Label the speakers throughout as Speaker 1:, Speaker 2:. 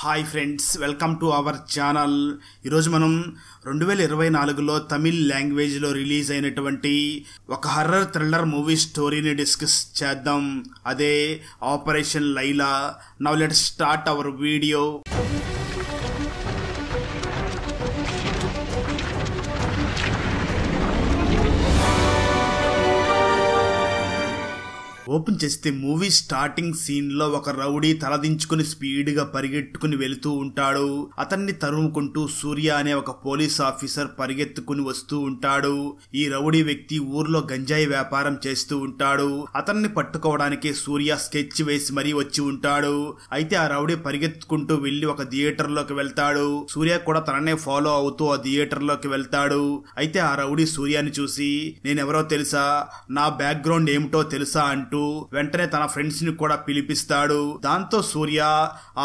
Speaker 1: Hi friends, welcome to our channel. ఈరోజు మనం 2024లో తమిళ్ లాంగ్వేజ్లో రిలీజ్ అయినటువంటి ఒక హర్రర్ థ్రిల్లర్ మూవీ స్టోరీని డిస్కస్ చేద్దాం. అదే operation Laila. Now let's start our video. Open చేస్తే మూవీ స్టార్టింగ్ సీన్ లో ఒక రౌడీ తలదించుకుని స్పీడ్ గా పరిగెట్టుకుని వెళుతూ ఉంటాడు. అతన్ని తరుముకుంటూ సూర్య అనే ఒక పోలీస్ ఆఫీసర్ పరిగెత్తుకుని వస్తూ ఉంటాడు. ఈ రౌడీ వ్యక్తి ఊర్లో గంజాయి వ్యాపారం చేస్తూ ఉంటాడు. అతన్ని పట్టుకోవడానికి సూర్య స్కెచ్ వేసి మరీ వచ్చి ఉంటాడు. అయితే ఆ రౌడీ పరిగెత్తుకుంటూ వెళ్లి ఒక థియేటర్ లోకి వెళ్తాడు. సూర్య కూడా తననే ఫాలో అవుతూ ఆ థియేటర్ లోకి వెళ్తాడు. అయితే ఆ రౌడీ సూర్యాని చూసి నేనెవరో తెలుసా, నా బ్యాక్గ్రౌండ్ ఏమిటో తెలుసా అంటూ వెంటనే తన ఫ్రెండ్స్ ని కూడా పిలిపిస్తాడు. దాంతో సూర్య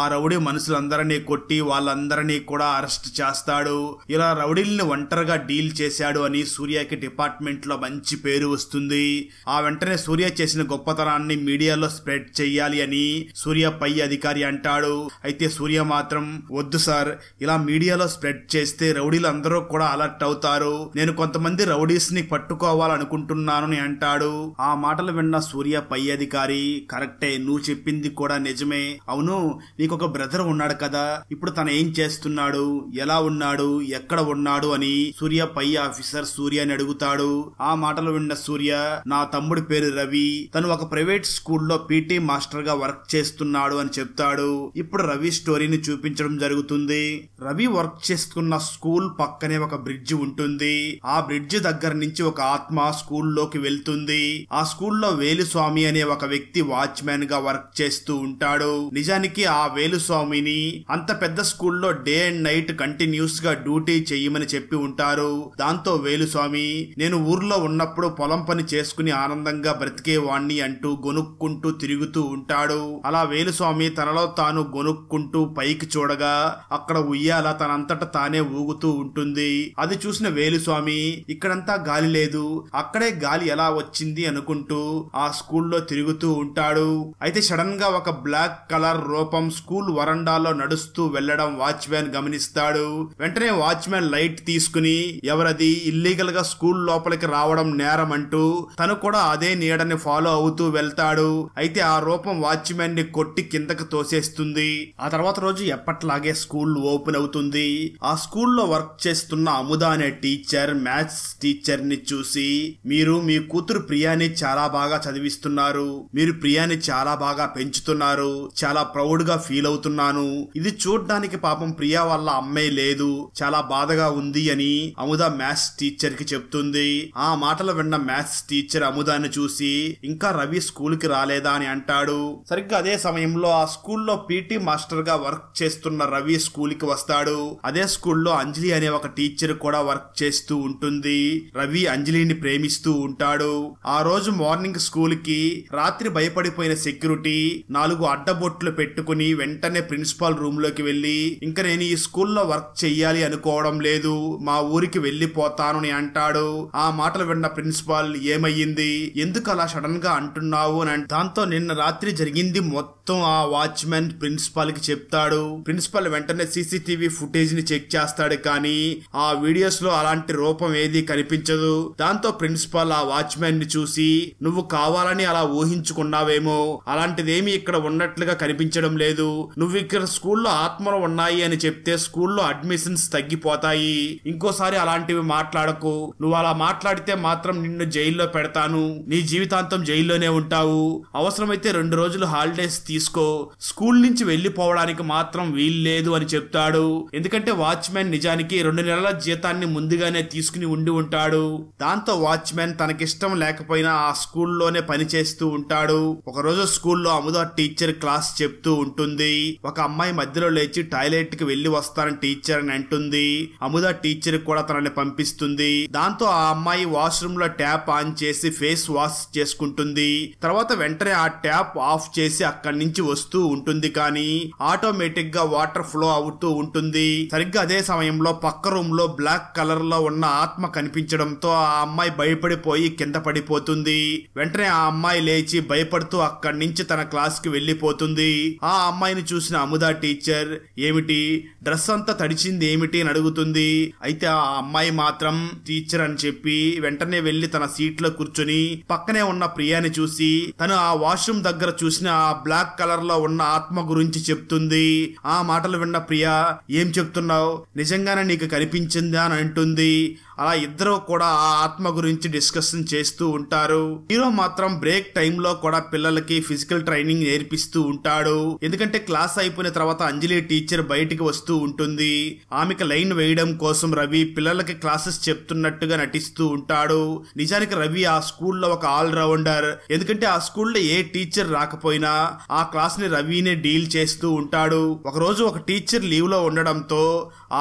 Speaker 1: ఆ రౌడీ మనుషులందరినీ కొట్టి వాళ్ళందరినీ కూడా అరెస్ట్ చేస్తాడు. ఇలా రౌడీల్ని ఒంటరిగా డీల్ చేశాడు అని సూర్యకి డిపార్ట్మెంట్ లో మంచి పేరు వస్తుంది. ఆ వెంటనే సూర్య చేసిన గొప్పతనాన్ని మీడియాలో స్ప్రెడ్ చెయ్యాలి అని సూర్య పై అధికారి అంటాడు. అయితే సూర్య మాత్రం వద్దు సార్, ఇలా మీడియాలో స్ప్రెడ్ చేస్తే రౌడీలు అందరూ కూడా అలర్ట్ అవుతారు. నేను కొంతమంది రౌడీస్ ని పట్టుకోవాలనుకుంటున్నాను అంటాడు. ఆ మాటలు విన్న సూర్య పై అధికారి, కరెక్టే, నువ్వు చెప్పింది కూడా నిజమే. అవును, నీకొక బ్రదర్ ఉన్నాడు కదా, ఇప్పుడు తను ఏం చేస్తున్నాడు, ఎలా ఉన్నాడు, ఎక్కడ ఉన్నాడు అని సూర్య పై ఆఫీసర్ సూర్యని అడుగుతాడు. ఆ మాటలు విన్న సూర్య, నా తమ్ముడి పేరు రవి, తను ఒక ప్రైవేట్ స్కూల్లో పీటీ మాస్టర్ గా వర్క్ చేస్తున్నాడు అని చెప్తాడు. ఇప్పుడు రవి స్టోరీని చూపించడం జరుగుతుంది. రవి వర్క్ చేస్తున్న స్కూల్ పక్కనే ఒక బ్రిడ్జ్ ఉంటుంది. ఆ బ్రిడ్జ్ దగ్గర నుంచి ఒక ఆత్మ స్కూల్లోకి వెళ్తుంది. ఆ స్కూల్లో వేలుస్వామి అనే ఒక వ్యక్తి వాచ్మెన్ గా వర్క్ చేస్తూ ఉంటాడు. నిజానికి ఆ వేలుస్వామిని అంత పెద్ద స్కూల్లో డే అండ్ నైట్ కంటిన్యూస్ గా డ్యూటీ చెయ్యమని చెప్పి ఉంటారు. దాంతో వేలుస్వామి, నేను ఊర్లో ఉన్నప్పుడు పొలం పని చేసుకుని ఆనందంగా బ్రతికేవాణ్ణి అంటూ గొనుక్కుంటూ తిరుగుతూ ఉంటాడు. అలా వేలుస్వామి తనలో తాను గొనుక్కుంటూ పైకి చూడగా అక్కడ ఉయ్యాల తనంతట తానే ఊగుతూ ఉంటుంది. అది చూసిన వేలుస్వామి, ఇక్కడంతా గాలి లేదు, అక్కడే గాలి ఎలా వచ్చింది అనుకుంటూ ఆ స్కూల్లో తిరుగుతూ ఉంటాడు. అయితే సడన్ గా ఒక బ్లాక్ కలర్ రూపం స్కూల్ వరండాలో నడుస్తూ వెళ్లడం వాచ్మెన్ గమనిస్తాడు. వెంటనే వాచ్మెన్ లైట్ తీసుకుని ఎవరది, ఇల్లీగల్ గా స్కూల్ లోపలికి రావడం నేరం అంటూ తను కూడా అదే నీడని ఫాలో అవుతూ వెళ్తాడు. అయితే ఆ రూపం వాచ్మెన్ ని కొట్టి కిందకి తోసేస్తుంది. ఆ తర్వాత రోజు ఎప్పట్లాగే స్కూల్ ఓపెన్ అవుతుంది. ఆ స్కూల్లో వర్క్ చేస్తున్న అముద అనే టీచర్ మ్యాథ్స్ టీచర్ ని చూసి, మీరు మీ కూతురు ప్రియాని చాలా బాగా చదివిస్తున్నారు, మీరు ప్రియాని చాలా బాగా పెంచుతున్నారు, చాలా ప్రౌడ్ గా ఫీల్ అవుతున్నాను. ఇది చూడ్డానికి పాపం ప్రియా వాళ్ళ అమ్మాయి లేదు, చాలా బాధగా ఉంది అని అముద మ్యాథ్స్ టీచర్ కి చెప్తుంది. ఆ మాటలు విన్న మ్యాథ్స్ టీచర్ అముదాన్ని చూసి, ఇంకా రవి స్కూల్ కి రాలేదా అని అంటాడు. సరిగ్గా అదే సమయంలో ఆ స్కూల్లో పీటీ మాస్టర్ గా వర్క్ చేస్తున్న రవి స్కూల్ కి వస్తాడు. అదే స్కూల్లో అంజలి అనే ఒక టీచర్ కూడా వర్క్ చేస్తూ ఉంటుంది. రవి అంజలిని ప్రేమిస్తూ ఉంటాడు. ఆ రోజు మార్నింగ్ స్కూల్ కి రాత్రి భయపడిపోయిన సెక్యూరిటీ 4 అడ్డబొట్లు పెట్టుకుని వెంటనే ప్రిన్సిపాల్ రూమ్ లోకి వెళ్లి, ఇంకా నేను ఈ స్కూల్లో వర్క్ చెయ్యాలి అనుకోవడం లేదు, మా ఊరికి వెళ్లిపోతాను అని అంటాడు. ఆ మాటలు విన్న ప్రిన్సిపాల్, ఏమయ్యింది, ఎందుకు అలా సడన్ గా అంటున్నావు అని దాంతో నిన్న రాత్రి జరిగింది మొత్తం ఆ వాచ్మెన్ ప్రిన్సిపాల్ కి చెప్తాడు. ప్రిన్సిపాల్ వెంటనే సీసీటీవీ ఫుటేజ్ ని చెక్ చేస్తాడు, కానీ ఆ వీడియోస్ లో అలాంటి రూపం ఏది కనిపించదు. దాంతో ప్రిన్సిపాల్ ఆ వాచ్మెన్ ని చూసి, నువ్వు కావాలని అలా ఊహించుకున్నావేమో, అలాంటిదేమీ ఇక్కడ ఉన్నట్లుగా కనిపించడం లేదు, నువ్వు ఇక్కడ స్కూల్లో ఆత్మలు ఉన్నాయి అని చెప్తే స్కూల్లో అడ్మిషన్స్ తగ్గిపోతాయి, ఇంకోసారి అలాంటివి మాట్లాడకు, నువ్వు అలా మాట్లాడితే మాత్రం నిన్ను జైల్లో పెడతాను, నీ జీవితాంతం జైల్లోనే ఉంటావు, అవసరమైతే 2 రోజులు హాలిడేస్ తీసుకో, స్కూల్ నుంచి వెళ్లిపోవడానికి మాత్రం వీల్లేదు అని చెప్తాడు. ఎందుకంటే వాచ్మెన్ నిజానికి 2 నెలల జీతాన్ని ముందుగానే తీసుకుని ఉండి ఉంటాడు. దాంతో వాచ్మెన్ తనకిష్టం లేకపోయినా ఆ స్కూల్లోనే పని చేస్తూ ఉంటాడు. ఒకరోజు స్కూల్లో అముద టీచర్ క్లాస్ చెప్తూ ఉంటుంది. ఒక అమ్మాయి మధ్యలో లేచి టాయిలెట్ కి వెళ్లి వస్తానని టీచర్ అని అంటుంది. అముద టీచర్ కూడా తనని పంపిస్తుంది. దాంతో ఆ అమ్మాయి వాష్రూమ్ లో ట్యాప్ ఆన్ చేసి ఫేస్ వాష్ చేసుకుంటుంది. తర్వాత వెంటనే ఆ ట్యాప్ ఆఫ్ చేసి అక్కడి నుంచి వస్తూ ఉంటుంది, కానీ ఆటోమేటిక్ గా వాటర్ ఫ్లో అవుతూ ఉంటుంది. సరిగ్గా అదే సమయంలో పక్క రూమ్ లో బ్లాక్ కలర్ లో ఉన్న ఆత్మ కనిపించడంతో ఆ అమ్మాయి భయపడిపోయి కింద పడిపోతుంది. వెంటనే ఆ అమ్మాయి అమ్మాయి లేచి భయపడుతూ అక్కడి నుంచి తన క్లాస్ కి వెళ్లిపోతుంది. ఆ అమ్మాయిని చూసిన అముదా టీచర్ ఏమిటి డ్రెస్ అంతా తడిచింది ఏమిటి అని అడుగుతుంది. అయితే ఆ అమ్మాయి మాత్రం టీచర్ అని చెప్పి వెంటనే వెళ్లి తన సీట్ లో కూర్చొని పక్కనే ఉన్న ప్రియాని చూసి తను ఆ వాష్రూమ్ దగ్గర చూసిన ఆ బ్లాక్ కలర్ లో ఉన్న ఆత్మ గురించి చెప్తుంది. ఆ మాటలు విన్న ప్రియా ఏం చెప్తున్నావు, నిజంగానే నీకు కనిపించిందా అని అంటుంది. అలా ఇద్దరు కూడా ఆ ఆత్మ గురించి డిస్కషన్ చేస్తూ ఉంటారు. హీరో మాత్రం బ్రేక్ టైంలో కూడా పిల్లలకి ఫిజికల్ ట్రైనింగ్ నేర్పిస్తూ ఉంటాడు. ఎందుకంటే క్లాస్ అయిపోయిన తర్వాత అంజలి టీచర్ బయటికి వస్తూ ఉంటుంది. ఆమెకి లైన్ వేయడం కోసం రవి పిల్లలకి క్లాసెస్ చెప్తున్నట్టుగా నటిస్తూ ఉంటాడు. నిజానికి రవి ఆ స్కూల్లో ఒక ఆల్ రౌండర్. ఎందుకంటే ఆ స్కూల్లో ఏ టీచర్ రాకపోయినా ఆ క్లాస్ ని రవినే డీల్ చేస్తూ ఉంటాడు. ఒకరోజు ఒక టీచర్ లీవ్ లో ఉండడంతో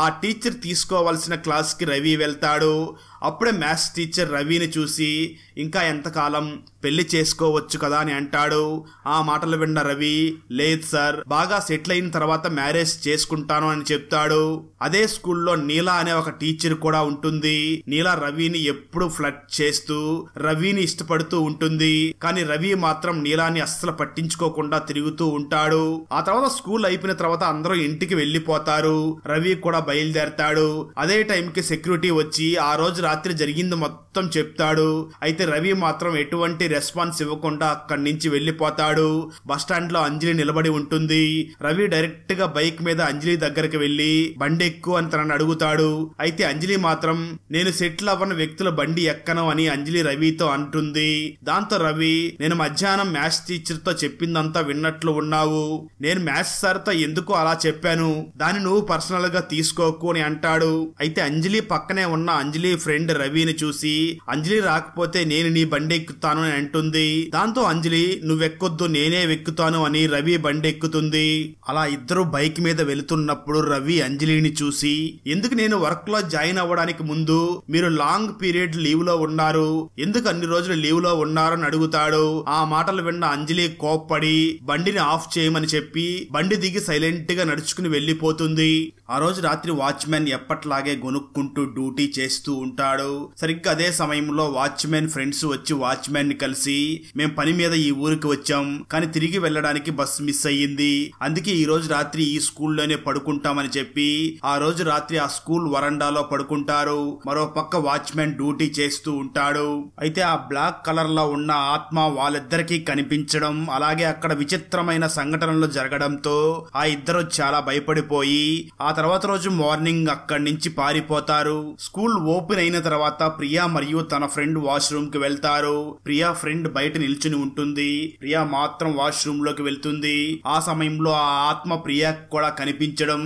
Speaker 1: ఆ టీచర్ తీసుకోవాల్సిన క్లాస్ కి రవి వెళ్తాడు. అప్పుడే మ్యాథ్స్ టీచర్ రవిని చూసి ఇంకా ఎంతకాలం పెళ్లి చేసుకోవచ్చు కదా అని అంటాడు. ఆ మాటలు విన్న రవి లేదు సార్, బాగా సెటిల్ అయిన తర్వాత మ్యారేజ్ చేసుకుంటాను అని చెప్తాడు. అదే స్కూల్లో నీలా అనే ఒక టీచర్ కూడా ఉంటుంది. నీలా రవిని ఎప్పుడు ఫ్లర్ట్ చేస్తూ రవిని ఇష్టపడుతూ ఉంటుంది. కానీ రవి మాత్రం నీలాని అస్సలు పట్టించుకోకుండా తిరుగుతూ ఉంటాడు. ఆ తర్వాత స్కూల్ అయిపోయిన తర్వాత అందరూ ఇంటికి వెళ్లిపోతారు. రవి కూడా బయలుదేరతాడు. అదే టైంకి సెక్యూరిటీ వచ్చి ఆ రోజు రాత్రి జరిగింది మొత్తం చెప్తాడు. అయితే రవి మాత్రం ఎటువంటి రెస్పాన్స్ ఇవ్వకుండా అక్కడి నుంచి వెళ్లిపోతాడు. బస్టాండ్ లో అంజలి నిలబడి ఉంటుంది. రవి డైరెక్ట్ గా బైక్ మీద అంజలి దగ్గరికి వెళ్లి బండి ఎక్కు అని తనని అడుగుతాడు. అయితే అంజలి మాత్రం నేను సెటిల్ అవ్వని వ్యక్తుల బండి ఎక్కను అని అంజలి రవితో అంటుంది. దాంతో రవి నేను మధ్యాహ్నం మ్యాథ్స్ టీచర్ తో చెప్పిందంతా విన్నట్లు ఉన్నావు, నేను మ్యాథ్స్ సార్ తో ఎందుకు అలా చెప్పాను, దాన్ని నువ్వు పర్సనల్ గా తీసుకోకు అని అంటాడు. అయితే అంజలి పక్కనే ఉన్న అంజలి ఫ్రెండ్ రవిని చూసి అంజలి రాకపోతే నేను నీ బండి ఎక్కుతాను అని అంటుంది. దాంతో అంజలి నువ్వెక్కొద్దు నేనే ఎక్కుతాను అని రవి బండి ఎక్కుతుంది. అలా ఇద్దరు బైక్ మీద వెళుతున్నప్పుడు రవి అంజలిని చూసి ఎందుకు నేను వర్క్ లో జాయిన్ అవ్వడానికి ముందు మీరు లాంగ్ పీరియడ్ లీవ్ లో ఉన్నారు, ఎందుకు అన్ని రోజులు లీవ్ లో ఉన్నారు అని అడుగుతాడు. ఆ మాటలు విన్న అంజలి కోప్పడి బండిని ఆఫ్ చేయమని చెప్పి బండి దిగి సైలెంట్ గా నడుచుకుని వెళ్లిపోతుంది. ఆ రోజు రాత్రి వాచ్మెన్ ఎప్పట్లాగే గొనుక్కుంటూ డ్యూటీ చేస్తూ ఉంటాడు. సరిగ్గా అదే సమయంలో వాచ్మెన్ ఫ్రెండ్స్ వచ్చి వాచ్మెన్ ని కలిసి మేం పని మీద ఈ ఊరికి వచ్చాం, కానీ తిరిగి వెళ్ళడానికి బస్ మిస్ అయ్యింది, అందుకే ఈ రోజు రాత్రి ఈ స్కూల్లోనే పడుకుంటామని చెప్పి ఆ రోజు రాత్రి ఆ స్కూల్ వరండాలో పడుకుంటారు. మరో పక్క వాచ్మెన్ డ్యూటీ చేస్తూ ఉంటాడు. అయితే ఆ బ్లాక్ కలర్ లో ఉన్న ఆత్మ వాళ్ళిద్దరికీ కనిపించడం అలాగే అక్కడ విచిత్రమైన సంఘటనలు జరగడంతో ఆ ఇద్దరు చాలా భయపడిపోయి ఆ తర్వాత రోజు మార్నింగ్ అక్కడి నుంచి పారిపోతారు. స్కూల్ ఓపెన్ అయిన తర్వాత ప్రియా మరియు తన ఫ్రెండ్ వాష్రూమ్ కి వెళ్తారు. ప్రియా ఫ్రెండ్ బయట నిల్చుని ఉంటుంది. ప్రియా మాత్రం వాష్రూమ్ లోకి వెళ్తుంది. ఆ సమయంలో ఆ ఆత్మ ప్రియాకి కూడా కనిపించడం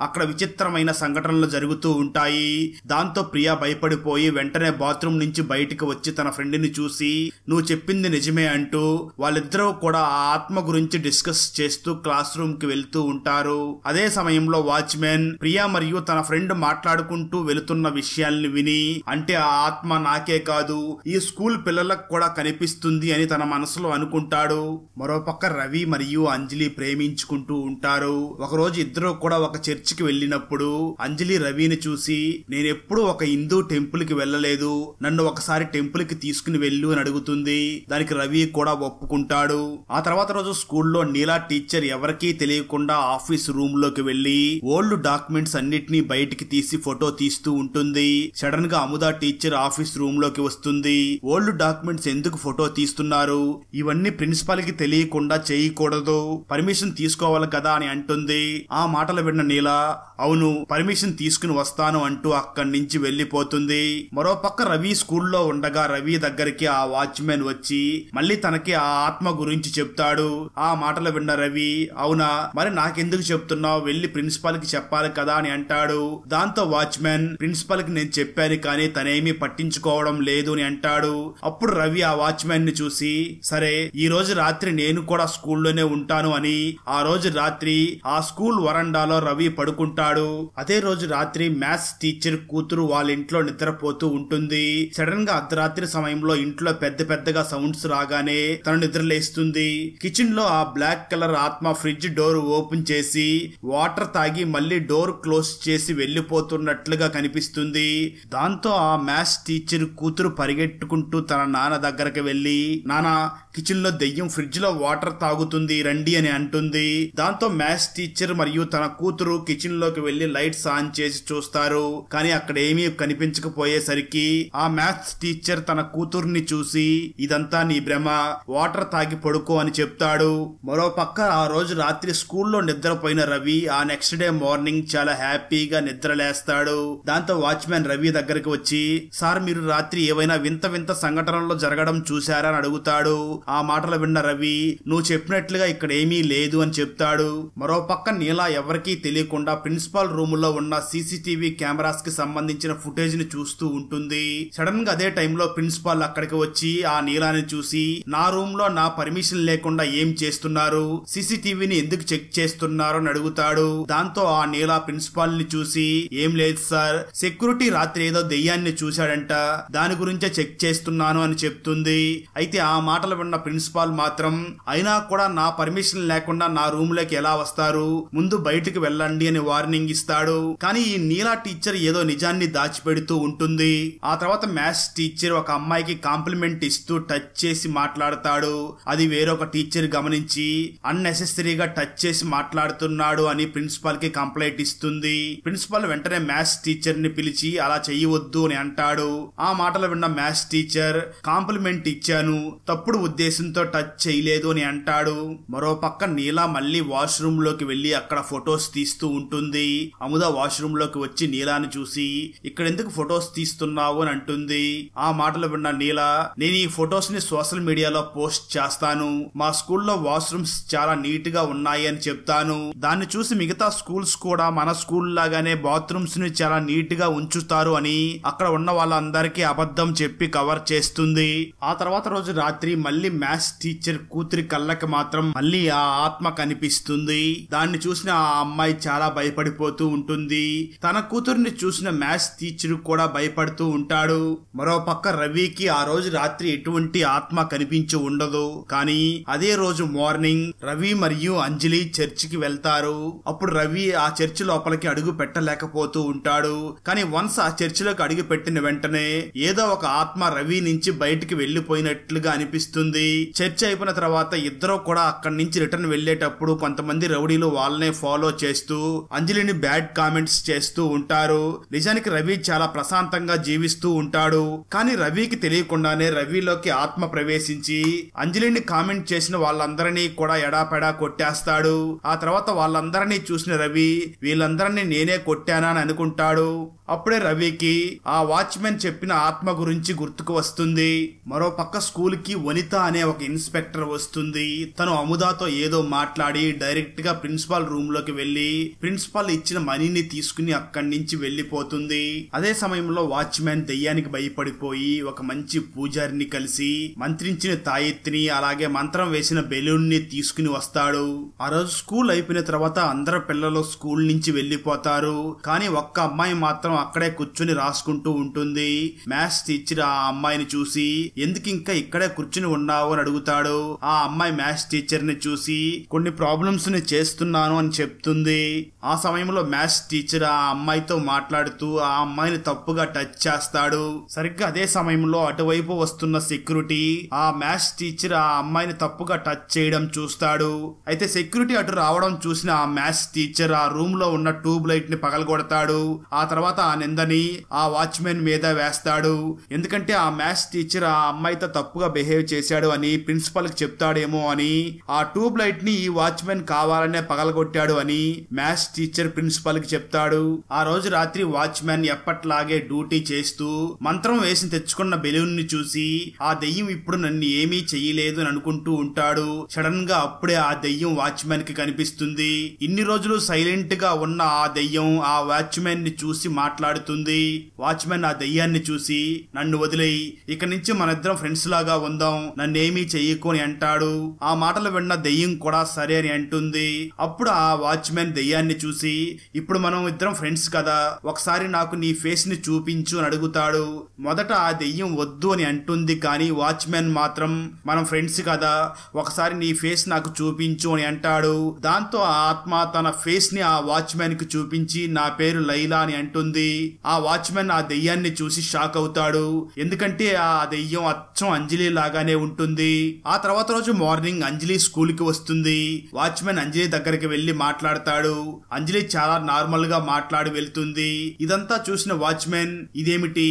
Speaker 1: అక్కడ విచిత్రమైన సంఘటనలు జరుగుతూ ఉంటాయి. దాంతో ప్రియా భయపడిపోయి వెంటనే బాత్రూమ్ నుంచి బయటికి వచ్చి తన ఫ్రెండ్ ని చూసి నువ్వు చెప్పింది నిజమే అంటూ వాళ్ళిద్దరూ కూడా ఆ ఆత్మ గురించి డిస్కస్ చేస్తూ క్లాస్ రూమ్ కి వెళ్తూ ఉంటారు. అదే సమయంలో వాచ్మెన్ ప్రియా మరియు తన ఫ్రెండ్ మాట్లాడుకుంటూ వెళుతున్న విషయాల్ని విని అంటే ఆ ఆత్మ నాకే కాదు ఈ స్కూల్ పిల్లలకు కూడా కనిపిస్తుంది అని తన మనసులో అనుకుంటాడు. మరోపక్క రవి మరియు అంజలి ప్రేమించుకుంటూ ఉంటారు. ఒకరోజు ఇద్దరు కూడా ఒక చర్చికి వెళ్ళినప్పుడు అంజలి రవిని చూసి నేనెప్పుడు ఒక హిందూ టెంపుల్ కి వెళ్ళలేదు, నన్ను ఒకసారి టెంపుల్ కి తీసుకుని వెళ్ళు అని అడుగుతుంది. దానికి రవి కూడా ఒప్పుకుంటాడు. ఆ తర్వాత రోజు స్కూల్లో నీలా టీచర్ ఎవరికీ తెలియకుండా ఆఫీస్ రూమ్ లోకి వెళ్లి ఓల్డ్ డాక్యుమెంట్స్ అన్నిటినీ బయటికి తీసి ఫోటో తీస్తూ ఉంటుంది. సడన్ గా అముదా టీచర్ ఆఫీస్ రూమ్ లోకి వస్తుంది. ఓల్డ్ డాక్యుమెంట్స్ ఎందుకు ఫోటో తీస్తున్నారు, ఇవన్నీ ప్రిన్సిపల్ కి తెలియకుండా చేయకూడదు, పర్మిషన్ తీసుకోవాలి కదా అని అంటుంది. ఆ మాటలు విన్న నీలా అవును పర్మిషన్ తీసుకుని వస్తాను అంటూ అక్కడి నుంచి వెళ్లిపోతుంది. మరోపక్క రవి స్కూల్లో ఉండగా రవి దగ్గరికి ఆ వాచ్మెన్ వచ్చి మళ్ళీ తనకి ఆ ఆత్మ గురించి చెప్తాడు. ఆ మాటలు విన్న రవి అవునా మరి నాకెందుకు చెప్తున్నావు, వెళ్లి ప్రిన్సిపల్ కి చెప్పాలి కదా అని అంటాడు. దాంతో వాచ్మెన్ ప్రిన్సిపల్ కి నేను చెప్పాను కానీ తనేమీ పట్టించుకోవడం లేదు అని అంటాడు. అప్పుడు రవి ఆ వాచ్మెన్ ని చూసి సరే ఈ రోజు రాత్రి నేను కూడా స్కూల్లోనే ఉంటాను అని ఆ రోజు రాత్రి ఆ స్కూల్ వరండాలో రవి పడుకుంటాడు. అదే రోజు రాత్రి మ్యాథ్స్ టీచర్ కూతురు వాళ్ళ ఇంట్లో నిద్రపోతూ ఉంటుంది. సడన్ గా అర్ధరాత్రి సమయంలో ఇంట్లో పెద్ద పెద్దగా సౌండ్స్ రాగానే తను నిద్రలేస్తుంది. కిచెన్ లో ఆ బ్లాక్ కలర్ ఆత్మ ఫ్రిడ్జ్ డోర్ ఓపెన్ చేసి వాటర్ తాగి మళ్ళీ డోర్ క్లోజ్ చేసి వెళ్లిపోతున్నట్లుగా కనిపిస్తుంది. దాంతో ఆ మ్యాథ్స్ టీచర్ కూతురు పరిగెట్టుకుంటూ తన నాన్న దగ్గరకు వెళ్లి, నాన్న కిచెన్ లో దెయ్యం ఫ్రిడ్జ్ లో వాటర్ తాగుతుంది రండి అని అంటుంది. దాంతో మ్యాథ్స్ టీచర్ మరియు తన కూతురు కిచెన్ లోకి వెళ్లి లైట్స్ ఆన్ చేసి చూస్తారు. కానీ అక్కడ ఏమీ కనిపించకపోయేసరికి ఆ మ్యాథ్స్ టీచర్ తన కూతుర్ని చూసి, ఇదంతా నీ భ్రమ, వాటర్ తాగి పడుకో అని చెప్తాడు. మరో పక్క ఆ రోజు రాత్రి స్కూల్లో నిద్రపోయిన రవి ఆ నెక్స్ట్ డే మార్నింగ్ చాలా హ్యాపీగా నిద్రలేస్తాడు. దాంతో వాచ్మెన్ రవి దగ్గరికి వచ్చి, సార్ మీరు రాత్రి ఏవైనా వింత వింత సంఘటనలు జరగడం చూశారా అని అడుగుతాడు. ఆ మాటలు విన్న రవి, నువ్వు చెప్పినట్లుగా ఇక్కడ ఏమీ లేదు అని చెప్తాడు. మరో పక్క నీలా ఎవరికీ తెలియకుండా ప్రిన్సిపాల్ రూమ్ లో ఉన్న సీసీటీవీ కెమెరాస్ కి సంబంధించిన ఫుటేజ్ ని చూస్తూ ఉంటుంది. సడన్ గా అదే టైంలో ప్రిన్సిపాల్ అక్కడికి వచ్చి ఆ నీలాని చూసి, నా రూమ్ లో నా పర్మిషన్ లేకుండా ఏం చేస్తున్నారు, సీసీటీవీని ఎందుకు చెక్ చేస్తున్నారు అని అడుగుతాడు. దాంతో ఆ నీలా ప్రిన్సిపాల్ ని చూసి, ఏం లేదు సార్, సెక్యూరిటీ రాత్రి ఏదో దెయ్యాన్ని చూశాడంట, దాని గురించే చెక్ చేస్తున్నాను అని చెప్తుంది. అయితే ఆ మాటలు విన్న ప్రిన్సిపాల్ మాత్రం, అయినా కూడా నా పర్మిషన్ లేకుండా నా రూమ్ లోకి ఎలా వస్తారు, ముందు బయటికి వెళ్ళండి అని వార్నింగ్ ఇస్తాడు. కానీ ఈ నీలా టీచర్ ఏదో నిజాన్ని దాచిపెడుతూ ఉంటుంది. ఆ తర్వాత మ్యాథ్స్ టీచర్ ఒక అమ్మాయికి కాంప్లిమెంట్ ఇస్తూ టచ్ చేసి మాట్లాడతాడు. అది వేరొక టీచర్ గమనించి అన్నెసెసరీగా టచ్ చేసి మాట్లాడుతున్నాడు అని ప్రిన్సిపాల్ కి కంప్లైంట్ ఇస్తుంది. ప్రిన్సిపాల్ వెంటనే మ్యాథ్స్ టీచర్ ని పిలిచి అలా చెయ్యవద్దు అని అంటాడు. ఆ మాటలు విన్న మ్యాథ్స్ టీచర్, కాంప్లిమెంట్ ఇచ్చాను, తప్పుడు ఉద్దేశంతో టచ్ చేయలేదు అని అంటాడు. మరో పక్క నీలా మళ్ళీ వాష్రూమ్ లోకి వెళ్లి అక్కడ ఫొటోస్ తీస్తూ ఉంటుంది. అముద వాష్రూమ్ లోకి వచ్చి నీలాని చూసి, ఇక్కడ ఎందుకు ఫొటోస్ తీస్తున్నావు అని అంటుంది. ఆ మాటలు విన్న నీలా, నేను ఈ ఫొటోస్ ని సోషల్ మీడియాలో పోస్ట్ చేస్తాను, మా స్కూల్లో వాష్రూమ్స్ చాలా నీట్ గా ఉన్నాయి అని చెప్తాను, దాన్ని చూసి మిగతా స్కూల్స్ కూడా మన స్కూల్ లాగానే బాత్రూమ్స్ ని చాలా నీట్ గా ఉంచుతారు అని అక్కడ ఉన్న వాళ్ళందరికీ అబద్ధం చెప్పి కవర్ చేస్తుంది. ఆ తర్వాత రోజు రాత్రి మళ్ళీ మ్యాథ్స్ టీచర్ కూతురి కళ్ళకి మాత్రం మళ్ళీ ఆ ఆత్మ కనిపిస్తుంది. దాన్ని చూసిన ఆ అమ్మాయి చాలా భయపడిపోతూ ఉంటుంది. తన కూతురిని చూసిన మ్యాథ్స్ టీచర్ కూడా భయపడుతూ ఉంటాడు. మరో పక్క రవికి ఆ రోజు రాత్రి ఎటువంటి ఆత్మ కనిపించి ఉండదు. కానీ అదే రోజు మార్నింగ్ రవి మరియు అంజలి చర్చికి వెళ్తారు. అప్పుడు రవి ఆ చర్చి లోపలికి అడుగు పెట్టలేకపోతూ ఉంటాడు. కానీ వన్స్ ఆ చర్చిలోకి అడుగు పెట్టిన వెంటనే ఏదో ఒక ఆత్మ రవి నుంచి బయటికి వెళ్లిపోయినట్లుగా అనిపిస్తుంది. చర్చ్ అయిపోయిన తర్వాత ఇద్దరు కూడా అక్కడి నుంచి రిటర్న్ వెళ్లేటప్పుడు కొంతమంది రౌడీలు వాళ్ళనే ఫాలో చేస్తూ అంజలిని బ్యాడ్ కామెంట్స్ చేస్తూ ఉంటారు. నిజానికి రవి చాలా ప్రశాంతంగా జీవిస్తూ ఉంటాడు. కానీ రవికి తెలియకుండానే రవిలోకి ఆత్మ ప్రవేశించి అంజలిని కామెంట్ చేసిన వాళ్ళందరినీ కూడా ఎడాపెడా కొట్టేస్తాడు. ఆ తర్వాత వాళ్ళందరినీ చూసిన రవి, వీళ్ళందరినీ నేనే కొట్టానా అని అనుకుంటాడు. అప్పుడే రవికి ఆ వాచ్మెన్ చెప్పిన ఆత్మ గురించి గుర్తుకు వస్తుంది. మరో పక్క స్కూల్ కి వనిత అనే ఒక ఇన్స్పెక్టర్ వస్తుంది. తను అముదాతో ఏదో మాట్లాడి డైరెక్ట్ గా ప్రిన్సిపాల్ రూమ్ లోకి వెళ్లి ప్రిన్సిపాల్ ఇచ్చిన మనీని తీసుకుని అక్కడి నుంచి వెళ్లిపోతుంది. అదే సమయంలో వాచ్మెన్ దెయ్యానికి భయపడిపోయి ఒక మంచి పూజారిని కలిసి మంత్రించిన తాయెత్తిని అలాగే మంత్రం వేసిన బెలూన్ ని తీసుకుని వస్తాడు. ఆ రోజు స్కూల్ అయిపోయిన తర్వాత అందరు పిల్లలు స్కూల్ నుంచి వెళ్లిపోతారు. కానీ ఒక్క అమ్మాయి మాత్రం అక్కడే కూర్చుని రాసుకుంటూ ఉంటుంది. మ్యాథ్స్ టీచర్ ఆ అమ్మాయిని చూసి, ఎందుకు ఇంకా ఇక్కడే కూర్చుని ఉన్నావు అని అడుగుతాడు. ఆ అమ్మాయి మ్యాథ్స్ టీచర్ ని చూసి, కొన్ని ప్రాబ్లమ్స్ ని చేస్తున్నాను అని చెప్తుంది. ఆ సమయంలో మ్యాథ్స్ టీచర్ ఆ అమ్మాయితో మాట్లాడుతూ ఆ అమ్మాయిని తప్పుగా టచ్ చేస్తాడు. సరిగ్గా అదే సమయంలో అటువైపు వస్తున్న సెక్యూరిటీ ఆ మ్యాథ్స్ టీచర్ ఆ అమ్మాయిని తప్పుగా టచ్ చేయడం చూస్తాడు. అయితే సెక్యూరిటీ అటు రావడం చూసిన ఆ మ్యాథ్స్ టీచర్ ఆ రూమ్ లో ఉన్న ట్యూబ్ లైట్ ని పగలగొడతాడు. ఆ తర్వాత ఆ నిందని ఆ వాచ్మెన్ మీద వేస్తాడు. ఎందుకంటే ఆ మ్యాథ్స్ టీచర్ ఆ అమ్మాయితో తప్పుగా బిహేవ్ చేశాడు అని ప్రిన్సిపల్ కి చెప్తాడేమో అని ఆ ట్యూబ్ లైట్ ని ఈ వాచ్మెన్ కావాలనే పగలగొట్టాడు అని మ్యాథ్స్ టీచర్ ప్రిన్సిపల్ కి చెప్తాడు. ఆ రోజు రాత్రి వాచ్మెన్ ఎప్పట్లాగే డ్యూటీ చేస్తూ మంత్రం వేసి తెచ్చుకున్న బెలూన్ ని చూసి ఆ దెయ్యం ఇప్పుడు నన్ను ఏమీ చెయ్యలేదు అని అనుకుంటూ ఉంటాడు. సడన్ గా అప్పుడే ఆ దెయ్యం వాచ్మెన్ కి కనిపిస్తుంది. ఇన్ని రోజులు సైలెంట్ గా ఉన్న ఆ దెయ్యం ఆ వాచ్మెన్ ని చూసి మాట్లాడుతుంది. మాట్లాడుతుంది. వాచ్మెన్ ఆ దెయ్యాన్ని చూసి నన్ను వదిలేయి, ఇక నుంచి మనిద్దరం ఫ్రెండ్స్ లాగా ఉందాం, నన్నేమీ చెయ్యకు అని అంటాడు. ఆ మాటలు విన్న దెయ్యం కూడా సరే అని అంటుంది. అప్పుడు ఆ వాచ్మెన్ దెయ్యాన్ని చూసి ఇప్పుడు మనం ఇద్దరం ఫ్రెండ్స్ కదా, ఒకసారి నాకు నీ ఫేస్ ని చూపించు అని అడుగుతాడు. మొదట ఆ దెయ్యం వద్దు అని అంటుంది, కానీ వాచ్మెన్ మాత్రం మనం ఫ్రెండ్స్ కదా, ఒకసారి నీ ఫేస్ నాకు చూపించు అని అంటాడు. దాంతో ఆ ఆత్మ తన ఫేస్ ని ఆ వాచ్మెన్ కి చూపించి నా పేరు లైలా అని అంటుంది. ఆ వాచ్మెన్ ఆ దెయ్యాన్ని చూసి షాక్ అవుతాడు, ఎందుకంటే ఆ దెయ్యం అచ్చం అంజలి లాగానే ఉంటుంది. ఆ తర్వాత రోజు మార్నింగ్ అంజలి స్కూల్ కి వస్తుంది. వాచ్మెన్ అంజలి దగ్గరికి వెళ్లి మాట్లాడతాడు. అంజలి చాలా నార్మల్ గా మాట్లాడి వెళ్తుంది. ఇదంతా చూసిన వాచ్మెన్ ఇదేమిటి,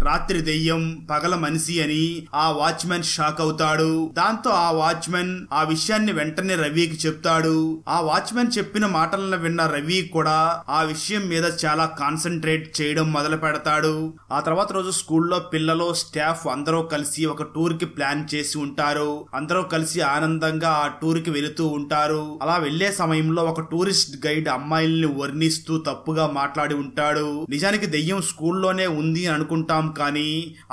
Speaker 1: రాత్రి దెయ్యం పగల మనిషి అని ఆ వాచ్మెన్ షాక్ అవుతాడు. దాంతో ఆ వాచ్మెన్ ఆ విషయాన్ని వెంటనే రవికి చెప్తాడు. ఆ వాచ్మెన్ చెప్పిన మాటలను విన్న రవి కూడా ఆ విషయం మీద చాలా కాన్సన్ట్రేట్ చేయడం మొదలు పెడతాడు. ఆ తర్వాత రోజు స్కూల్లో పిల్లలు స్టాఫ్ అందరూ కలిసి ఒక టూర్ కి ప్లాన్ చేసి ఉంటారు. అందరూ కలిసి ఆనందంగా ఆ టూర్ కి వెళుతూ ఉంటారు. అలా వెళ్లే సమయంలో ఒక టూరిస్ట్ గైడ్ అమ్మాయిల్ని వర్ణిస్తూ తప్పుగా మాట్లాడి ఉంటాడు. నిజానికి దెయ్యం స్కూల్లోనే ఉంది అనుకుంటాం, కానీ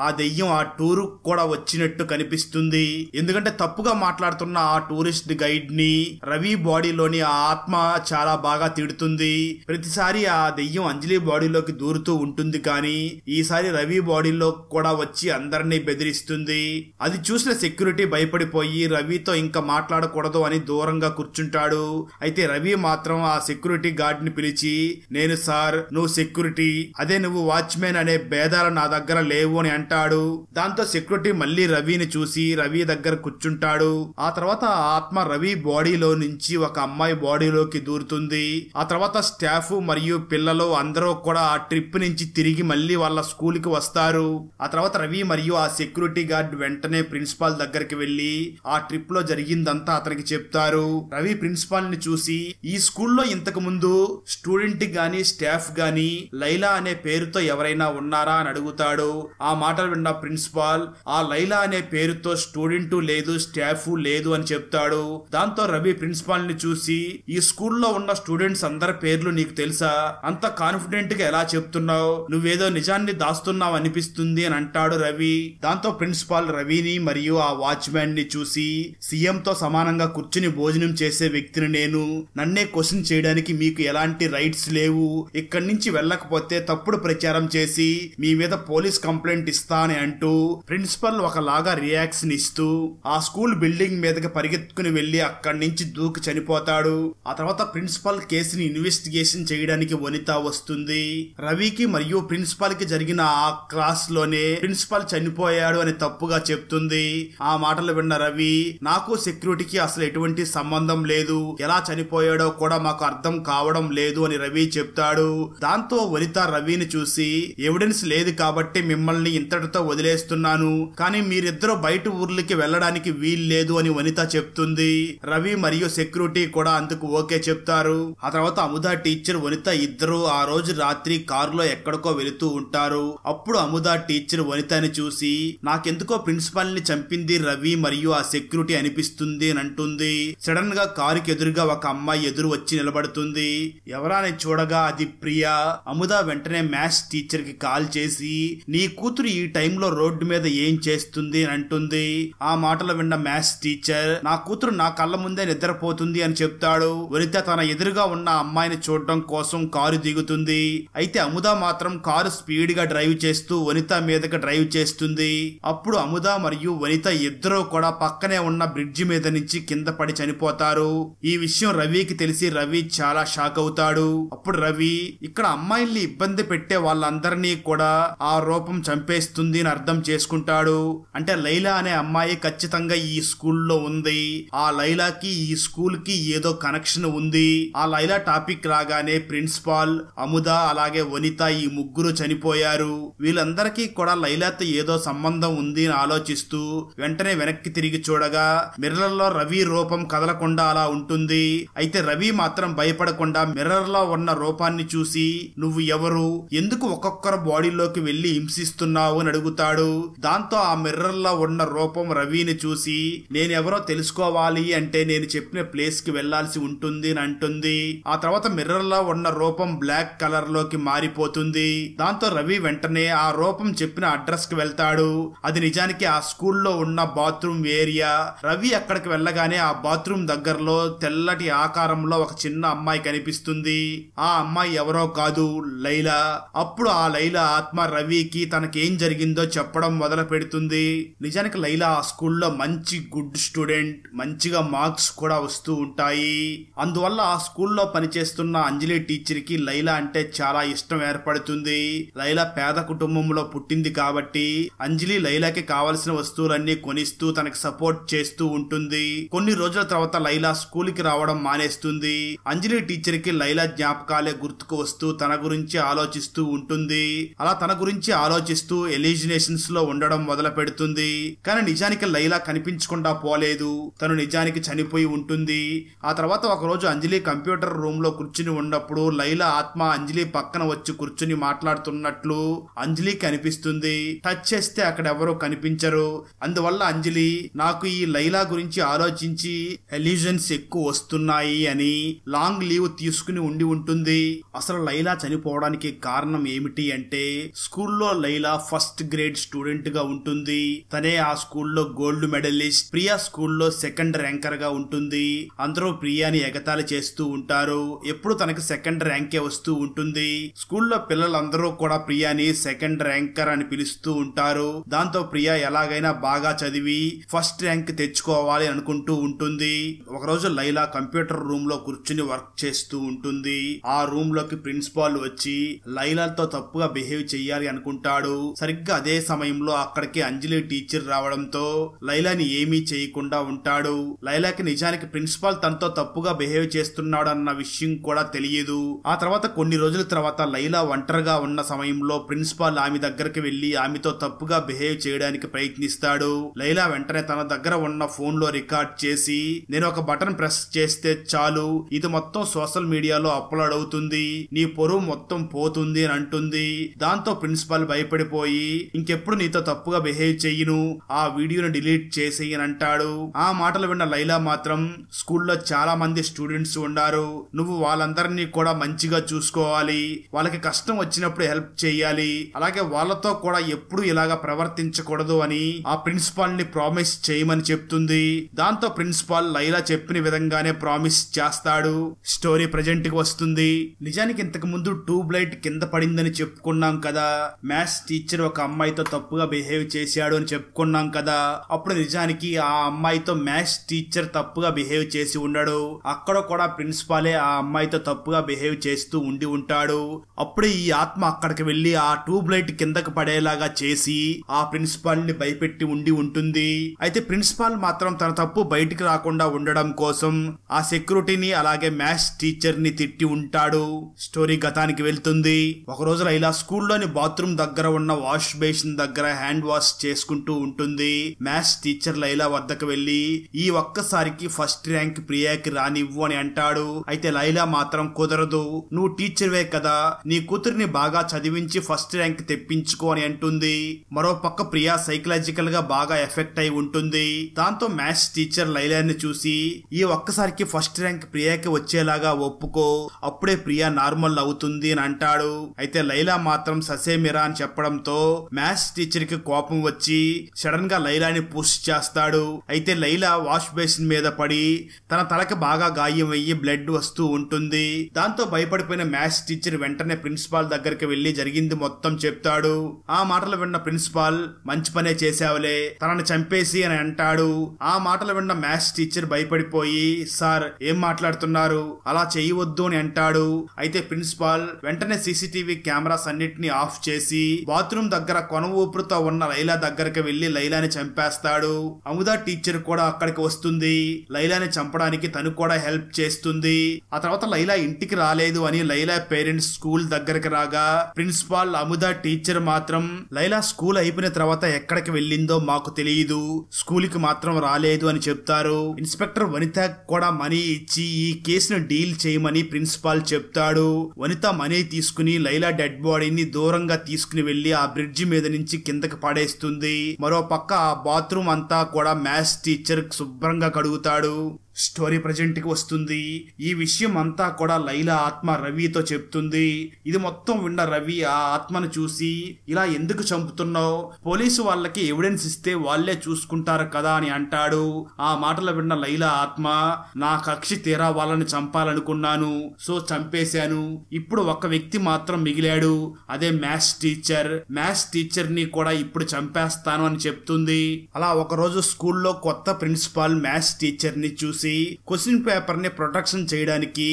Speaker 1: ఆ దెయ్యం ఆ టూర్ కూడా వచ్చినట్టు కనిపిస్తుంది. ఎందుకంటే తప్పుగా మాట్లాడుతున్న ఆ టూరిస్ట్ గైడ్ ని రవి బాడీలోని ఆ ఆత్మ చాలా బాగా తిడుతుంది. ప్రతిసారి ఆ దెయ్యం అంజలి బాడీలోకి దూరుతూ ఉంటుంది, కానీ ఈసారి రవి బాడీలో కూడా వచ్చి అందరినీ బెదిరిస్తుంది. అది చూసిన సెక్యూరిటీ భయపడిపోయి రవితో ఇంకా మాట్లాడకూడదు అని దూరంగా కూర్చుంటాడు. అయితే రవి మాత్రం ఆ సెక్యూరిటీ గార్డ్ ని పిలిచి, నేను సార్, నువ్వు సెక్యూరిటీ, అదే నువ్వు వాచ్మెన్ అనే భేదాలు నా దగ్గర లేవు అని అంటాడు. దాంతో సెక్యూరిటీ మళ్ళీ రవిని చూసి రవి దగ్గర కూర్చుంటాడు. ఆ తర్వాత ఆ ఆత్మ రవి బాడీలో నుంచి ఒక అమ్మాయి బాడీలోకి దూరుతుంది. ఆ తర్వాత స్టాఫ్ మరియు పిల్లలు అందరూ కూడా ఆ ట్రిప్ నుంచి తిరిగి మళ్ళీ వాళ్ళ స్కూల్ కి వస్తారు. ఆ తర్వాత రవి మరియు ఆ సెక్యూరిటీ గార్డ్ వెంటనే ప్రిన్సిపాల్ దగ్గరికి వెళ్లి ఆ ట్రిప్ లో జరిగిందంతా అతనికి చెప్తారు. రవి ప్రిన్సిపాల్ ని చూసి ఈ స్కూల్లో ఇంతకు ముందు స్టూడెంట్ గాని స్టాఫ్ గాని లైలా అనే పేరుతో ఎవరైనా ఉన్నారా అని అడుగుతాడు. ఆ మాటలు విన్న ప్రిన్సిపాల్ ఆ లైలా అనే పేరుతో స్టూడెంట్ లేదు, స్టాఫ్ లేదు అని చెప్తాడు. దాంతో రవి ప్రిన్సిపాల్ ని చూసి ఈ స్కూల్లో ఉన్న స్టూడెంట్స్ అందరి పేర్లు నీకు తెలుసా, అంత కాన్ఫిడెంట్ గా ఎలా చెప్తున్నావు, నువ్వేదో నిజాన్ని దాస్తున్నావు అనిపిస్తుంది అని అంటాడు రవి. దాంతో ప్రిన్సిపాల్ రవిని మరియు ఆ వాచ్మెన్ ని చూసి సీఎం తో సమానంగా కూర్చుని భోజనం చేసే వ్యక్తిని నేను, నన్నే క్వశ్చన్ చేయడానికి మీకు ఎలాంటి రైట్స్ లేవు, ఇక్కడి నుంచి వెళ్ళకపోతే తప్పుడు ప్రచారం చేసి మీ మీద పోలీస్ కంప్లైంట్ ఇస్తా అని అంటూ ప్రిన్సిపల్ ఒకలాగా రియాక్షన్ ఇస్తూ ఆ స్కూల్ బిల్డింగ్ మీదకి పరిగెత్తుకుని వెళ్లి అక్కడి నుంచి దూకి చనిపోతాడు. ఆ తర్వాత ప్రిన్సిపల్ కేసుని ఇన్వెస్టిగేషన్ చేయడానికి వనిత వస్తుంది. రవికి మరియు ప్రిన్సిపల్ కి జరిగిన ఆ క్లాస్ లోనే ప్రిన్సిపల్ చనిపోయాడు అని తప్పుగా చెప్తుంది. ఆ మాటలు విన్న రవి, నాకు సెక్యూరిటీకి అసలు ఎటువంటి సంబంధం లేదు, ఎలా చనిపోయాడో కూడా మాకు అర్థం కావడం లేదు అని రవి చెప్తాడు. దాంతో వనిత రవిని చూసి ఎవిడెన్స్ లేదు కాబట్టి మిమ్మల్ని ఇంతటితో వదిలేస్తున్నాను, కానీ మీరిద్దరూ బయట ఊర్లకి వెళ్ళడానికి వీల్లేదు అని వనిత చెప్తుంది. రవి మరియు సెక్యూరిటీ కూడా అందుకు ఓకే చెప్తారు. ఆ తర్వాత అముదా టీచర్ వనిత ఇద్దరు ఆ రోజు రాత్రి కారులో ఎక్కడికో వెళుతూ ఉంటారు. అప్పుడు అముదా టీచర్ వనితని చూసి నాకెందుకో ప్రిన్సిపల్ ని చంపింది రవి మరియు ఆ సెక్యూరిటీ అనిపిస్తుంది అని అంటుంది. సడన్ గా కారుకి ఎదురుగా ఒక అమ్మాయి ఎదురు వచ్చి నిలబడుతుంది. ఎవరా అని చూడగా అది ప్రియా. అముదా వెంటనే మ్యాథ్స్ టీచర్ కి కాల్ చేసి నీ కూతురు ఈ టైంలో రోడ్డు మీద ఏం చేస్తుంది అని అంటుంది. ఆ మాటలు విన్న మ్యాథ్స్ టీచర్ నా కూతురు నా కళ్ళ ముందే నిద్రపోతుంది అని చెప్తాడు. వనిత తన ఎదురుగా ఉన్న అమ్మాయిని చూడడం కోసం కారు దిగుతుంది. అయితే అముదా మాత్రం కారు స్పీడ్ గా డ్రైవ్ చేస్తూ వనిత మీదకి డ్రైవ్ చేస్తుంది. అప్పుడు అముదా మరియు వనిత ఇద్దరూ కూడా పక్కనే ఉన్న బ్రిడ్జి మీద నుంచి కింద పడి చనిపోతారు. ఈ విషయం రవికి తెలిసి రవి చాలా షాక్ అవుతాడు. అప్పుడు రవి ఇక్కడ అమ్మాయిల్ని ఇబ్బంది పెట్టే వాళ్ళందరినీ కూడా ఆ రూపం చంపేస్తుంది అని అర్థం చేసుకుంటాడు. అంటే లైలా అనే అమ్మాయి ఖచ్చితంగా ఈ స్కూల్లో ఉంది. ఆ లైలాకి ఈ స్కూల్ కి ఏదో కనెక్షన్ ఉంది. ఆ లైలా టాపిక్ రాగానే ప్రిన్సిపాల్, అముదా అలాగే వనిత ఈ ముగ్గురు చనిపోయారు. వీళ్ళందరికీ కూడా లైలాతో ఏదో సంబంధం ఉంది అని ఆలోచిస్తూ వెంటనే వెనక్కి తిరిగి చూడగా మిర్రర్ లో రవి రూపం కదలకుండా అలా ఉంటుంది. అయితే రవి మాత్రం భయపడకుండా మిర్రర్ లో ఉన్న రూపాన్ని చూసి నువ్వు ఎవరు, ఎందుకు ఒక్కొక్కరు బాడీలోకి వెళ్లి హింసిస్తున్నావు అని అడుగుతాడు. దాంతో ఆ మిర్రర్ లో ఉన్న రూపం రవిని చూసి నేనెవరో తెలుసుకోవాలి అంటే నేను చెప్పిన ప్లేస్ కి వెళ్లాల్సి ఉంటుంది అని అంటుంది. ఆ తర్వాత మిర్రర్ లో ఉన్న రూపం బ్లాక్ కలర్ లోకి మారిపోతుంది. దాంతో రవి వెంటనే ఆ రూపం చెప్పిన అడ్రస్ కి వెళ్తాడు. అది నిజానికి ఆ స్కూల్లో ఉన్న బాత్రూమ్ ఏరియా. రవి అక్కడికి వెళ్ళగానే ఆ బాత్రూమ్ దగ్గరలో తెల్లటి ఆకారంలో ఒక చిన్న అమ్మాయి కనిపిస్తుంది. ఆ అమ్మాయి ఎవరో కాదు, లైలా. అప్పుడు ఆ లైలా ఆత్మ రవికి తనకేం జరిగిందో చెప్పడం మొదలు పెడుతుంది. నిజానికి లైలా ఆ స్కూల్లో మంచి గుడ్ స్టూడెంట్, మంచిగా మార్క్స్ కూడా వస్తూ ఉంటాయి. అందువల్ల ఆ స్కూల్లో పనిచేస్తున్న అంజలి టీచర్ కి లైలా అంటే చాలా ఇష్టం ఏర్పడుతుంది. లైలా పేద కుటుంబంలో పుట్టింది కాబట్టి అంజలి లైలాకి కావలసిన వస్తువులన్నీ కొనిస్తూ తనకి సపోర్ట్ చేస్తూ ఉంటుంది. కొన్ని రోజుల తర్వాత లైలా స్కూల్ కి రావడం మానేస్తుంది. అంజలి టీచర్ కి లైలా జ్ఞాపకాలే గుర్తుకు వస్తూ తన గురించి ఆలోచిస్తూ ఉంటుంది. అలా తన గురించి ఆలోచిస్తూ ఎలిజినేషన్స్ లో ఉండడం మొదలు పెడుతుంది. కానీ నిజానికి లైలా కనిపించకుండా పోలేదు. తను నిజానికి చనిపోయి ఉంటుంది. ఆ తర్వాత ఒక రోజు అంజలి కంప్యూటర్ రూమ్ లో కూర్చుని ఉన్నప్పుడు లైలా ఆత్మ అంజలి పక్కన వచ్చి కూర్చుని మాట్లాడుతున్నట్లు అంజలికి అనిపిస్తుంది. టచ్ చేస్తే అక్కడ ఎవరో కనిపించరు. అందువల్ల అంజలి నాకు ఈ లైలా గురించి ఆలోచించి ఎలిజన్స్ ఎక్కువ వస్తున్నాయి అని లాంగ్ లీవ్ తీసుకుని ఉండి ఉంటుంది. అసలు లైలా చనిపోవడానికి కారణం ఏమిటి అంటే స్కూల్లో లైలా ఫస్ట్ గ్రేడ్ స్టూడెంట్ గా ఉంటుంది. తనే ఆ స్కూల్లో గోల్డ్ మెడలిస్ట్. ప్రియా స్కూల్లో సెకండ్ ర్యాంకర్ గా ఉంటుంది. అందరూ ప్రియాని ఎగతాళి చేస్తూ ఉంటారు. ఎప్పుడు తనకి సెకండ్ ర్యాంకే వస్తూ ఉంటుంది. స్కూల్లో పిల్లలందరూ కూడా ప్రియాని సెకండ్ ర్యాంకర్ అని పిలుస్తూ ఉంటారు. దాంతో ప్రియా ఎలాగైనా బాగా చదివి ఫస్ట్ ర్యాంక్ తెచ్చుకోవాలి అనుకుంటూ ఉంటుంది. ఒకరోజు లైలా కంప్యూటర్ రూమ్ లో కూర్చుని వర్క్ చేస్తూ ఉంటుంది. ఆ రూమ్ లోకి ప్రిన్సిపాల్ వచ్చి లైలాతో తప్పుగా బిహేవ్ చెయ్యాలి అనుకుంటాడు. సరిగ్గా అదే సమయంలో అక్కడికి అంజలి టీచర్ రావడంతో లైలాని ఏమీ చేయకుండా ఉంటాడు. లైలాకి నిజానికి ప్రిన్సిపాల్ తనతో తప్పుగా బిహేవ్ చేస్తున్నాడు అన్న విషయం కూడా తెలియదు. ఆ తర్వాత కొన్ని రోజుల తర్వాత లైలా ఒంటరిగా ఉన్న సమయంలో ప్రిన్సిపాల్ ఆమె దగ్గరికి వెళ్లి ఆమెతో తప్పుగా బిహేవ్ చేయడానికి ప్రయత్నిస్తాడు. లైలా వెంటనే తన దగ్గర ఉన్న ఫోన్ లో రికార్డ్ చేసి నేను ఒక బటన్ ప్రెస్ చేస్తే చాలు, ఇది మొత్తం సోషల్ మీడియాలో అప్లోడ్ అవుతుంది, నీ పొరువు మొత్తం పోతుంది అని అంటుంది. దాంతో ప్రిన్సిపాల్ భయపడిపోయి ఇంకెప్పుడు నీతో తప్పుగా బిహేవ్ చెయ్యను, ఆ వీడియోను డిలీట్ చేసేయి అని అంటాడు. ఆ మాటలు విన్న లైలా మాత్రం స్కూల్లో చాలా మంది స్టూడెంట్స్ ఉన్నారు, నువ్వు వాళ్ళందరినీ కూడా మంచిగా చూసుకోవాలి, వాళ్ళకి కష్టం వచ్చినప్పుడు హెల్ప్ చేయాలి, అలాగే వాళ్ళతో కూడా ఎప్పుడు ఇలాగా ప్రవర్తించకూడదు అని ఆ ప్రిన్సిపాల్ ని ప్రామిస్ చేయమని చెప్తుంది. దాంతో ప్రిన్సిపాల్ లైలా చెప్పిన విధంగానే ప్రామిస్ చేస్తాడు. స్టోరీ ప్రెజెంట్ కి వస్తుంది. నిజానికి ఇంతకు ముందు ట్యూబ్ లైట్ కింద పడిందని చెప్పుకున్నాం కదా, మ్యాథ్స్ టీచర్ ఒక అమ్మాయితో తప్పుగా బిహేవ్ చేశాడు అని చెప్పుకున్నాం కదా. అప్పుడు నిజానికి ఆ అమ్మాయితో మ్యాథ్స్ టీచర్ తప్పుగా బిహేవ్ చేసి ఉండడు. అక్కడ కూడా ప్రిన్సిపాలే ఆ అమ్మాయితో తప్పుగా బిహేవ్ చేస్తూ ఉండి ఉంటాడు. అప్పుడు ఈ ఆత్మ అక్కడికి వెళ్లి ఆ ట్యూబ్ లైట్ కిందకు పడేలాగా చేసి ఆ ప్రిన్సిపాల్ ని భయపెట్టి ఉండి ఉంటుంది. అయితే ప్రిన్సిపాల్ మాత్రం తన తప్పు బయటికి రాకుండా ఉండడం కోసం ఆ సెక్యూరిటీని అలాగే మ్యాథ్స్ టీచర్ ని తిట్టి ఉంటాడు. స్టోరీ గతానికి వెళ్తుంది. ఒక రోజు లైలా స్కూల్లోని బాత్రూమ్ దగ్గర ఉన్న వాష్ బేసిన్ దగ్గర హ్యాండ్ వాష్ చేసుకుంటూ ఉంటుంది. మ్యాథ్స్ టీచర్ లైలా వద్దకు వెళ్లి ఈ ఒక్కసారికి ఫస్ట్ ర్యాంక్ ప్రియాకి రానివ్వు అని అంటాడు. అయితే లైలా మాత్రం కుదరదు, నువ్వు టీచర్వే కదా, నీ కూతురిని బాగా చదివించి ఫస్ట్ ర్యాంక్ తెప్పించుకో అని అంటుంది. మరో పక్క ప్రియా సైకలాజికల్ గా బాగా ఎఫెక్ట్ అయి ఉంటుంది. దాంతో మ్యాథ్స్ టీచర్ లైలాని చూసి ఈ ఒక్కసారికి ఫస్ట్ ర్యాంక్ ప్రియాకి వచ్చేలాగా ఒప్పుకో, అప్పుడే ప్రియా నార్మల్ అవుతుంది అని అంటాడు. అయితే లైలా మాత్రం ససేమిరా అని చెప్పడంతో మ్యాథ్స్ టీచర్ కి కోపం వచ్చి సడన్ గా లైలాని పుష్ చేస్తాడు. అయితే లైలా వాష్ బేసిన్ మీద పడి తన తలకి బాగా గాయం అయ్యి బ్లడ్ వస్తూ ఉంటుంది. దాంతో భయపడిపోయిన మ్యాథ్స్ టీచర్ వెంటనే ప్రిన్సిపాల్ దగ్గరికి వెళ్లి జరిగింది మొత్తం చెప్తాడు. ఆ మాటలు విన్న ప్రిన్సిపాల్ మంచి పనే చేసావులే, తనని చంపేసి అని అంటాడు. ఆ మాటలు విన్న మ్యాథ్స్ టీచర్ భయపడిపోయి సార్ ఏం మాట్లాడుతున్నారు, అలా చేయవద్దు అని అంటాడు. అయితే ప్రిన్సిపాల్ వెంటనే సీసీటీవీ కెమెరాస్ అన్నిటిని ఆఫ్ చేసి బాత్రూమ్ దగ్గర కొన ఊపిరితో ఉన్న లైలా దగ్గరికి వెళ్లి లైలాని చంపేస్తాడు. అముదా టీచర్ కూడా అక్కడికి వస్తుంది. లైలాని చంపడానికి తను కూడా హెల్ప్ చేస్తుంది. ఆ తర్వాత లైలా ఇంటికి రాలేదు అని లైలా పేరెంట్స్ స్కూల్ దగ్గరికి రాగా ప్రిన్సిపాల్ అముదా టీచర్ మాత్రం లైలా స్కూల్ అయిపోయిన తర్వాత ఎక్కడికి వెళ్ళిందో మాకు తెలియదు, స్కూల్ కి మాత్రం రాలేదు అని చెప్తారు. ఇన్స్పెక్టర్ వనిత కూడా మనీ ఇచ్చి ఈ కేసును డీల్ చేయమని ప్రిన్సిపాల్ చెప్తాడు. వనిత మనీ తీసుకుని లైలా డెడ్ బాడీని దూరంగా తీసుకుని వెళ్లి ఆ బ్రిడ్జి మీద నుంచి కిందకి పడేస్తుంది. మరో పక్క ఆ బాత్రూమ్ అంతా కూడా మ్యాథ్స్ టీచర్ శుభ్రంగా కడుగుతాడు. స్టోరీ ప్రజెంట్ కి వస్తుంది. ఈ విషయం అంతా కూడా లైలా ఆత్మ రవితో చెప్తుంది. ఇది మొత్తం విన్న రవి ఆ ఆత్మను చూసి ఇలా ఎందుకు చంపుతున్నావు, పోలీసు వాళ్ళకి ఎవిడెన్స్ ఇస్తే వాళ్లే చూసుకుంటారు కదా అని అంటాడు. ఆ మాటలు విన్న లైలా ఆత్మ, నా కక్షి తీరా వాళ్ళని చంపాలనుకున్నాను, సో చంపేశాను. ఇప్పుడు ఒక వ్యక్తి మాత్రం మిగిలాడు, అదే మ్యాథ్స్ టీచర్ ని కూడా ఇప్పుడు చంపేస్తాను అని చెప్తుంది. అలా ఒక రోజు స్కూల్లో కొత్త ప్రిన్సిపాల్ మ్యాథ్స్ టీచర్ ని చూసి క్వశ్చన్ పేపర్ ని ప్రొటెక్షన్ చేయడానికి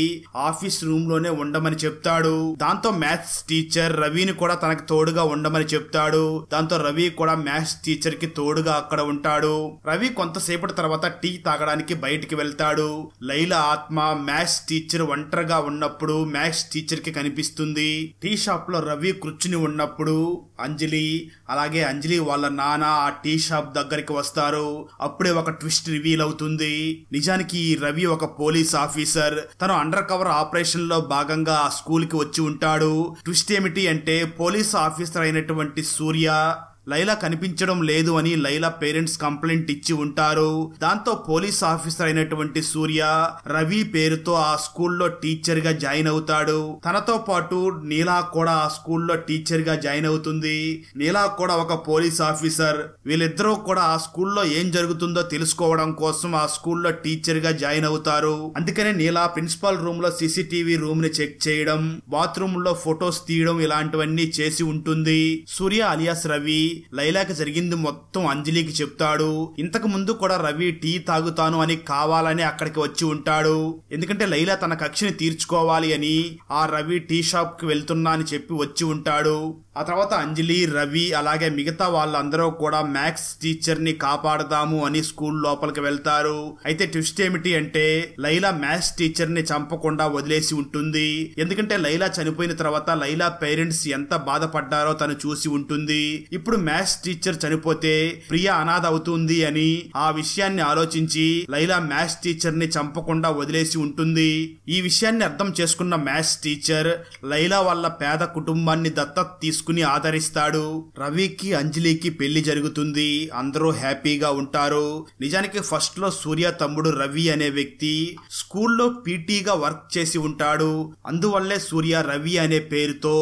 Speaker 1: ఆఫీస్ రూమ్ లోనే ఉండమని చెప్తాడు. దాంతో మ్యాథ్స్ టీచర్ రవిని కూడా తనకి తోడుగా ఉండమని చెప్తాడు. దాంతో రవి కూడా మ్యాథ్స్ టీచర్ కి తోడుగా అక్కడ ఉంటాడు. రవి కొంతసేపటి తర్వాత టీ తాగడానికి బయటికి వెళ్తాడు. లైలా ఆత్మ మ్యాథ్స్ టీచర్ ఒంటరిగా ఉన్నప్పుడు మ్యాథ్స్ టీచర్ కి కనిపిస్తుంది. టీ షాప్ లో రవి కూర్చుని ఉన్నప్పుడు అంజలి అలాగే అంజలి వాళ్ళ నాన్న ఆ టీ షాప్ దగ్గరికి వస్తారు. అప్పుడే ఒక ట్విస్ట్ రివీల్ అవుతుంది. నిజానికి ఈ రవి ఒక పోలీస్ ఆఫీసర్. తను అండర్ కవర్ ఆపరేషన్ లో భాగంగా ఆ స్కూల్ కి వచ్చి ఉంటాడు. ట్విస్ట్ ఏమిటి అంటే పోలీస్ ఆఫీసర్ అయినటువంటి సూర్య లైలా కనిపించడం లేదు అని లైలా పేరెంట్స్ కంప్లైంట్ ఇచ్చి ఉంటారు. దాంతో పోలీస్ ఆఫీసర్ అయినటువంటి సూర్య రవి పేరుతో ఆ స్కూల్లో టీచర్ గా జాయిన్ అవుతాడు. తనతో పాటు నీలా కూడా ఆ స్కూల్లో టీచర్ గా జాయిన్ అవుతుంది. నీలా కూడా ఒక పోలీస్ ఆఫీసర్. వీళ్ళిద్దరూ కూడా ఆ స్కూల్లో ఏం జరుగుతుందో తెలుసుకోవడం కోసం ఆ స్కూల్లో టీచర్ గా జాయిన్ అవుతారు. అందుకనే నీలా ప్రిన్సిపల్ రూమ్ లో సీసీటీవీ రూమ్ ని చెక్ చేయడం, బాత్రూమ్ లో ఫొటోస్ తీయడం ఇలాంటివన్నీ చేసి ఉంటుంది. సూర్య అలియాస్ రవి లైలాకి జరిగింది మొత్తం అంజలికి చెప్తాడు. ఇంతకు ముందు కూడా రవి టీ తాగుతాను అని కావాలని అక్కడికి వచ్చి ఉంటాడు. ఎందుకంటే లైలా తన కక్షని తీర్చుకోవాలి అని ఆ రవి టీ షాప్ కి వెళ్తున్నా అని చెప్పి వచ్చి ఉంటాడు. ఆ తర్వాత అంజలి, రవి అలాగే మిగతా వాళ్ళందరూ కూడా మ్యాథ్స్ టీచర్ ని కాపాడదాము అని స్కూల్ లోపలికి వెళ్తారు. అయితే ట్విస్ట్ ఏమిటి అంటే లైలా మ్యాథ్స్ టీచర్ ని చంపకుండా వదిలేసి ఉంటుంది. ఎందుకంటే లైలా చనిపోయిన తర్వాత లైలా పేరెంట్స్ ఎంత బాధపడ్డారో తను చూసి ఉంటుంది. ఇప్పుడు మ్యాథ్స్ టీచర్ చనిపోతే ప్రియా అనాథ అవుతుంది అని ఆ విషయాన్ని ఆలోచించి లైలా మ్యాథ్స్ టీచర్ ని చంపకుండా వదిలేసి ఉంటుంది. ఈ విషయాన్ని అర్థం చేసుకున్న మ్యాథ్స్ టీచర్ లైలా వాళ్ళ పేద కుటుంబాన్ని దత్తత తీసుకుని ఆదరిస్తాడు. రవికి అంజలికి పెళ్లి జరుగుతుంది. అందరూ హ్యాపీగా ఉంటారు. నిజానికి ఫస్ట్ లో సూర్య తమ్ముడు రవి అనే వ్యక్తి స్కూల్లో పీటీగా వర్క్ చేసి ఉంటాడు. అందువల్లే సూర్య రవి అనే పేరుతో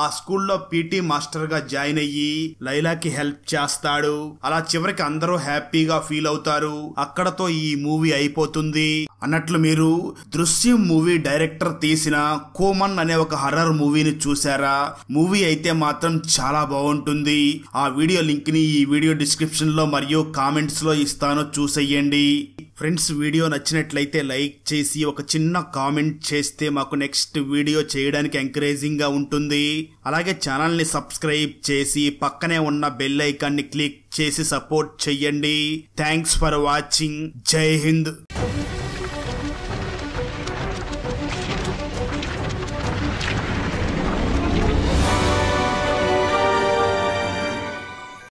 Speaker 1: ఆ స్కూల్లో పీటీ మాస్టర్ గా జాయిన్ అయ్యి లైలాకి హెల్ప్ చేస్తాడు. అలా చివరికి అందరూ హ్యాపీగా ఫీల్ అవుతారు. అక్కడతో ఈ మూవీ అయిపోతుంది. అన్నట్లు మీరు దృశ్యం మూవీ డైరెక్టర్ తీసిన కోమన్ అనే ఒక హర్రర్ మూవీని చూసారా? మూవీ అయితే మాత్రం చాలా బాగుంటుంది. ఆ వీడియో లింక్ ని ఈ వీడియో డిస్క్రిప్షన్ లో మరియు కామెంట్స్ లో ఇస్తాను, చూసేయండి. ఫ్రెండ్స్, వీడియో నచ్చినట్లయితే లైక్ చేసి ఒక చిన్న కామెంట్ చేస్తే మాకు నెక్స్ట్ వీడియో చేయడానికి ఎంకరేజింగ్ గా ఉంటుంది. అలాగే ఛానల్ ని సబ్స్క్రైబ్ చేసి పక్కనే ఉన్న బెల్ ఐకాన్ ని క్లిక్ చేసి సపోర్ట్ చెయ్యండి. Thanks for watching. జై హింద్.